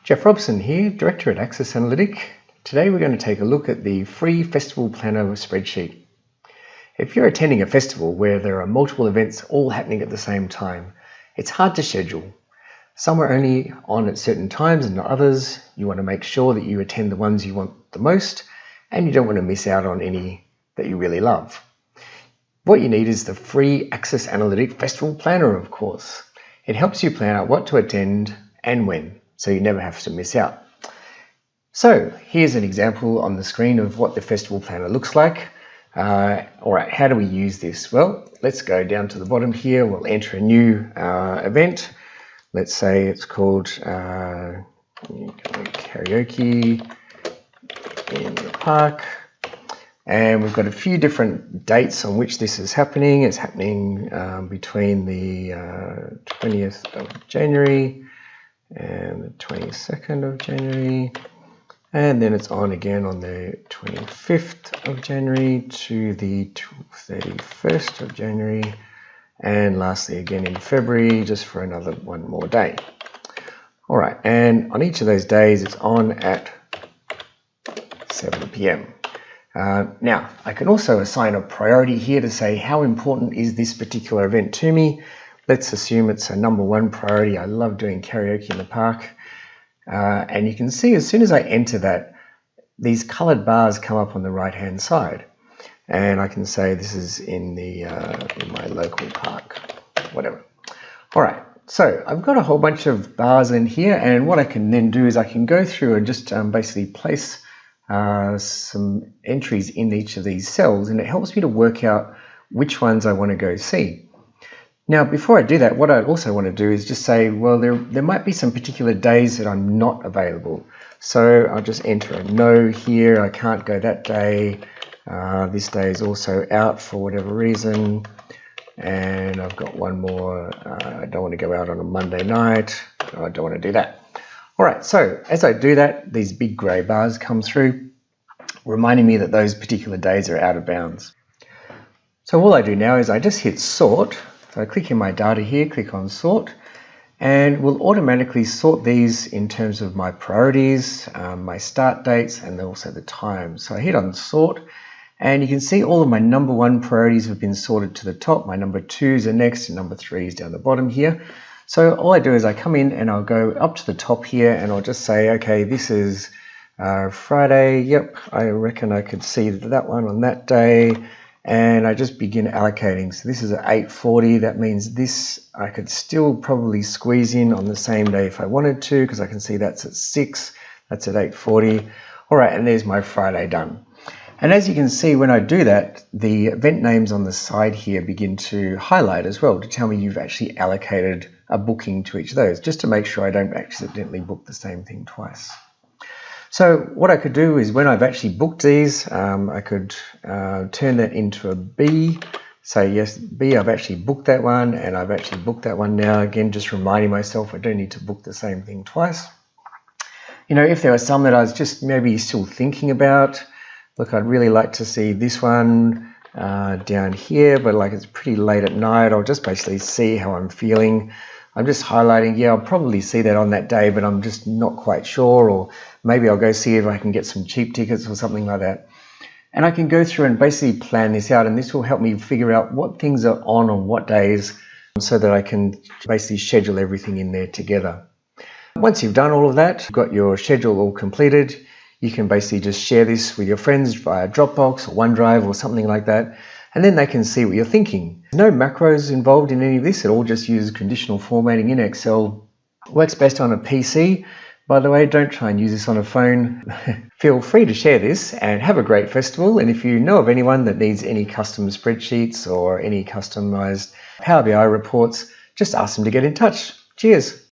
Jeff Robson here, Director at Access Analytic. Today we're going to take a look at the free festival planner spreadsheet. If you're attending a festival where there are multiple events all happening at the same time, it's hard to schedule. Some are only on at certain times and not others. You want to make sure that you attend the ones you want the most, and you don't want to miss out on any that you really love. What you need is the free Access Analytic Festival Planner, of course. It helps you plan out what to attend and when, so you never have to miss out. So here's an example on the screen of what the Festival Planner looks like. Alright, how do we use this? Well, let's go down to the bottom here. We'll enter a new event. Let's say it's called karaoke in the park. And we've got a few different dates on which this is happening. It's happening between the 20th of January and the 22nd of January. And then it's on again on the 25th of January to the 31st of January. And lastly again in February, just for another one more day. All right, and on each of those days, it's on at 7 p.m. Now, I can also assign a priority here to say how important is this particular event to me. Let's assume it's a number one priority. I love doing karaoke in the park. And you can see as soon as I enter that, these colored bars come up on the right-hand side. And I can say this is in my local park, whatever. All right, so I've got a whole bunch of bars in here, and what I can then do is I can go through and just basically place some entries in each of these cells, and it helps me to work out which ones I want to go see. Now, before I do that, what I also want to do is just say, well, there might be some particular days that I'm not available. So I'll just enter a no here. I can't go that day. This day is also out for whatever reason. And I've got one more. I don't want to go out on a Monday night. I don't want to do that. All right, so as I do that, these big grey bars come through, reminding me that those particular days are out of bounds. So all I do now is I just hit sort. So I click in my data here, click on sort, and we'll automatically sort these in terms of my priorities, my start dates, and also the times. So I hit on sort, and you can see all of my number one priorities have been sorted to the top. My number twos are next, and number threes down the bottom here. So all I do is I come in and I'll go up to the top here, and I'll just say, okay, this is Friday. Yep, I reckon I could see that one on that day. And I just begin allocating. So this is at 8:40. That means this I could still probably squeeze in on the same day if I wanted to, because I can see that's at 6. That's at 8:40. All right, and there's my Friday done. And as you can see, when I do that, the event names on the side here begin to highlight as well to tell me you've actually allocated a booking to each of those, just to make sure I don't accidentally book the same thing twice. So what I could do is when I've actually booked these, I could turn that into a B. Say, yes, B, I've actually booked that one, and I've actually booked that one now. Again, just reminding myself I don't need to book the same thing twice. You know, if there are some that I was just maybe still thinking about, look, I'd really like to see this one down here, but like it's pretty late at night. I'll just basically see how I'm feeling. I'm just highlighting, yeah, I'll probably see that on that day, but I'm just not quite sure, or maybe I'll go see if I can get some cheap tickets or something like that. And I can go through and basically plan this out, and this will help me figure out what things are on what days, so that I can basically schedule everything in there together. Once you've done all of that, you've got your schedule all completed, you can basically just share this with your friends via Dropbox or OneDrive or something like that, and then they can see what you're thinking. No macros involved in any of this. It all just uses conditional formatting in Excel. Works best on a PC. By the way, don't try and use this on a phone. Feel free to share this and have a great festival. And if you know of anyone that needs any custom spreadsheets or any customized Power BI reports, just ask them to get in touch. Cheers.